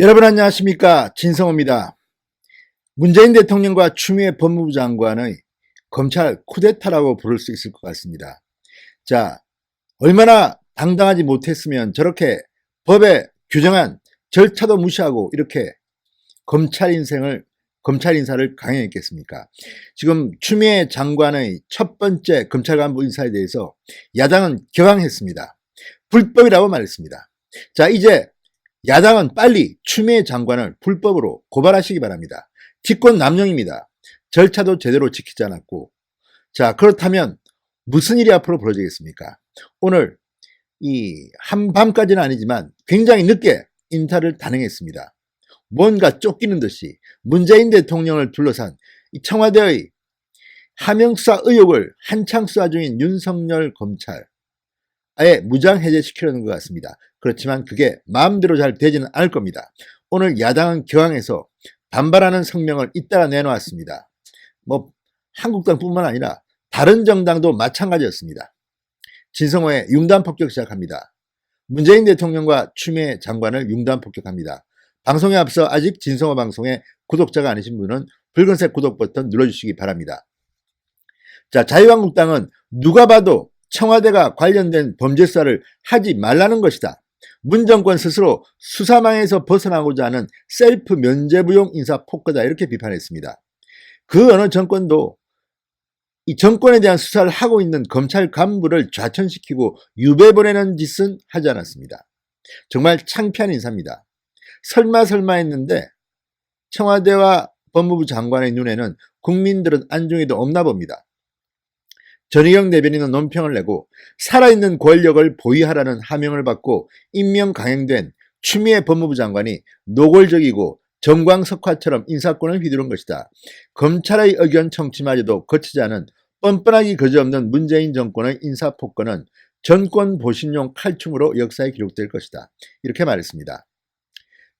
여러분 안녕하십니까, 진성호입니다. 문재인 대통령과 추미애 법무부 장관의 검찰 쿠데타라고 부를 수 있을 것 같습니다. 자, 얼마나 당당하지 못했으면 저렇게 법에 규정한 절차도 무시하고 이렇게 검찰 인사를 강행했겠습니까? 지금 추미애 장관의 첫 번째 검찰 간부 인사에 대해서 야당은 격앙했습니다. 불법이라고 말했습니다. 자, 이제 야당은 빨리 추미애 장관을 불법으로 고발하시기 바랍니다. 직권 남용입니다. 절차도 제대로 지키지 않았고. 자, 그렇다면 무슨 일이 앞으로 벌어지겠습니까? 오늘 이 한밤까지는 아니지만 굉장히 늦게 인사를 단행했습니다. 뭔가 쫓기는 듯이 문재인 대통령을 둘러싼 청와대의 하명수사 의혹을 한창 수사 중인 윤석열 검찰 아예 무장해제시키려는 것 같습니다. 그렇지만 그게 마음대로 잘 되지는 않을 겁니다. 오늘 야당은 격앙해서 반발하는 성명을 잇따라 내놓았습니다. 한국당뿐만 아니라 다른 정당도 마찬가지였습니다. 진성호의 융단 폭격 시작합니다. 문재인 대통령과 추미애 장관을 융단 폭격합니다. 방송에 앞서 아직 진성호 방송에 구독자가 아니신 분은 붉은색 구독 버튼 눌러주시기 바랍니다. 자, 자유한국당은 누가 봐도 청와대가 관련된 범죄 수사를 하지 말라는 것이다. 문 정권 스스로 수사망에서 벗어나고자 하는 셀프 면죄부용 인사 폭거다, 이렇게 비판했습니다. 그 어느 정권도 이 정권에 대한 수사를 하고 있는 검찰 간부를 좌천시키고 유배 보내는 짓은 하지 않았습니다. 정말 창피한 인사입니다. 설마 했는데 청와대와 법무부 장관의 눈에는 국민들은 안중에도 없나 봅니다. 전희경 대변인은 논평을 내고 살아있는 권력을 보위하라는 하명을 받고 임명 강행된 추미애 법무부 장관이 노골적이고 정광석화처럼 인사권을 휘두른 것이다. 검찰의 의견 청취마저도 거치지 않은 뻔뻔하기 그지없는 문재인 정권의 인사폭거는 정권 보신용 칼춤으로 역사에 기록될 것이다, 이렇게 말했습니다.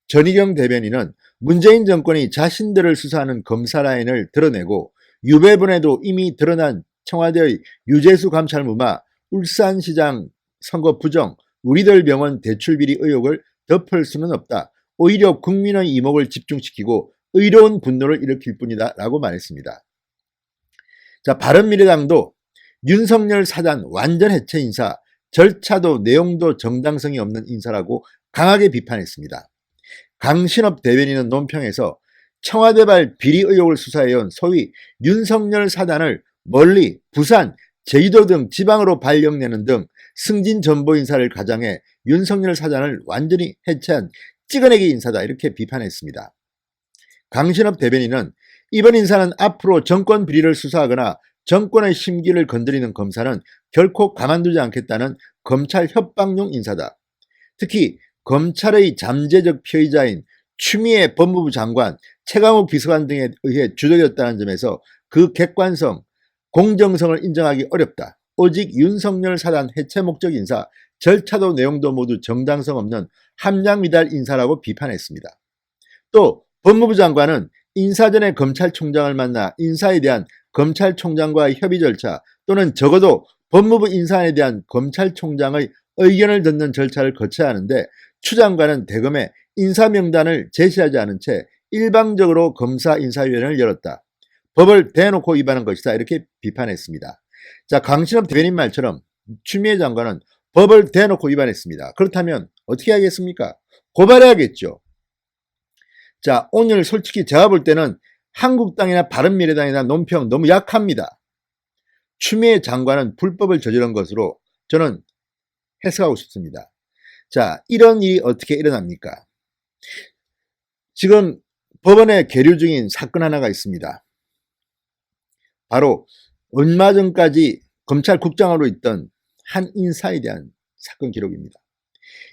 전희경 대변인은 문재인 정권이 자신들을 수사하는 검사 라인을 드러내고 유배분에도 이미 드러난 청와대의 유재수 감찰무마, 울산시장 선거 부정, 우리들 병원 대출비리 의혹을 덮을 수는 없다. 오히려 국민의 이목을 집중시키고 의로운 분노를 일으킬 뿐이다, 라고 말했습니다. 자, 바른미래당도 윤석열 사단 완전 해체 인사, 절차도 내용도 정당성이 없는 인사라고 강하게 비판했습니다. 강신업 대변인은 논평에서 청와대발 비리 의혹을 수사해온 소위 윤석열 사단을 멀리 부산, 제주도 등 지방으로 발령내는 등 승진 전보 인사를 가장해 윤석열 사단을 완전히 해체한 찍어내기 인사다, 이렇게 비판했습니다. 강신업 대변인은 이번 인사는 앞으로 정권 비리를 수사하거나 정권의 심기를 건드리는 검사는 결코 가만두지 않겠다는 검찰 협박용 인사다. 특히 검찰의 잠재적 피의자인 추미애 법무부 장관, 최강욱 비서관 등에 의해 주도되었다는 점에서 그 객관성, 공정성을 인정하기 어렵다. 오직 윤석열 사단 해체 목적 인사, 절차도 내용도 모두 정당성 없는 함량미달 인사라고 비판했습니다. 또 법무부 장관은 인사 전에 검찰총장을 만나 인사에 대한 검찰총장과의 협의 절차 또는 적어도 법무부 인사안에 대한 검찰총장의 의견을 듣는 절차를 거쳐야 하는데 추 장관은 대검에 인사명단을 제시하지 않은 채 일방적으로 검사인사위원회를 열었다. 법을 대놓고 위반한 것이다, 이렇게 비판했습니다. 자, 강신업 대변인 말처럼 추미애 장관은 법을 대놓고 위반했습니다. 그렇다면 어떻게 하겠습니까? 고발해야겠죠. 자, 오늘 솔직히 제가 볼 때는 한국당이나 바른미래당이나 논평 너무 약합니다. 추미애 장관은 불법을 저지른 것으로 저는 해석하고 싶습니다. 자, 이런 일이 어떻게 일어납니까? 지금 법원에 계류 중인 사건 하나가 있습니다. 바로 얼마 전까지 검찰국장으로 있던 한 인사에 대한 사건 기록입니다.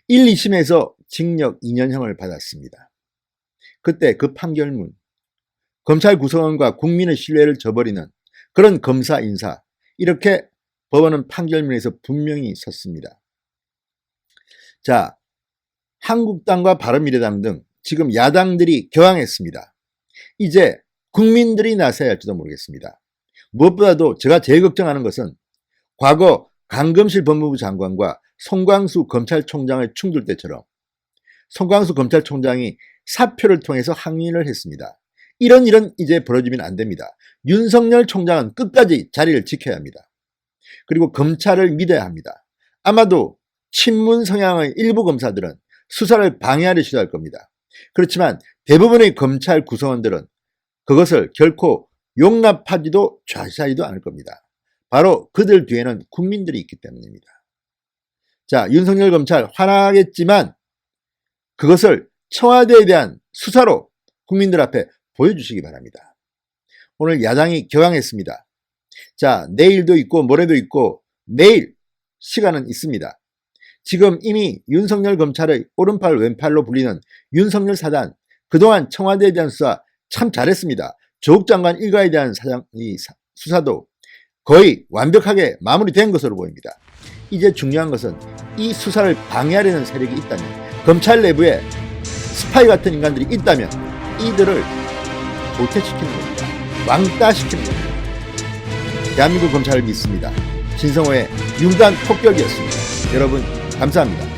1, 2심에서 징역 2년형을 받았습니다. 그때 그 판결문, 검찰 구성원과 국민의 신뢰를 저버리는 그런 검사 인사, 이렇게 법원은 판결문에서 분명히 썼습니다. 자, 한국당과 바른미래당 등 지금 야당들이 격앙했습니다. 이제 국민들이 나서야 할지도 모르겠습니다. 무엇보다도 제가 제일 걱정하는 것은 과거 강금실 법무부 장관과 송광수 검찰총장의 충돌 때처럼 송광수 검찰총장이 사표를 통해서 항의를 했습니다. 이런 일은 이제 벌어지면 안 됩니다. 윤석열 총장은 끝까지 자리를 지켜야 합니다. 그리고 검찰을 믿어야 합니다. 아마도 친문 성향의 일부 검사들은 수사를 방해하려 시도할 겁니다. 그렇지만 대부분의 검찰 구성원들은 그것을 결코 용납하지도 좌시하지도 않을 겁니다. 바로 그들 뒤에는 국민들이 있기 때문입니다. 자, 윤석열 검찰 화나겠지만 그것을 청와대에 대한 수사로 국민들 앞에 보여주시기 바랍니다. 오늘 야당이 격앙했습니다. 자, 내일도 있고 모레도 있고 매일 시간은 있습니다. 지금 이미 윤석열 검찰의 오른팔 왼팔로 불리는 윤석열 사단, 그동안 청와대에 대한 수사 참 잘했습니다. 조국 장관 일가에 대한 수사도 거의 완벽하게 마무리된 것으로 보입니다. 이제 중요한 것은 이 수사를 방해하려는 세력이 있다면, 검찰 내부에 스파이 같은 인간들이 있다면 이들을 도태시키는 겁니다. 왕따시키는 겁니다. 대한민국 검찰을 믿습니다. 신성호의 융단 폭격이었습니다. 여러분 감사합니다.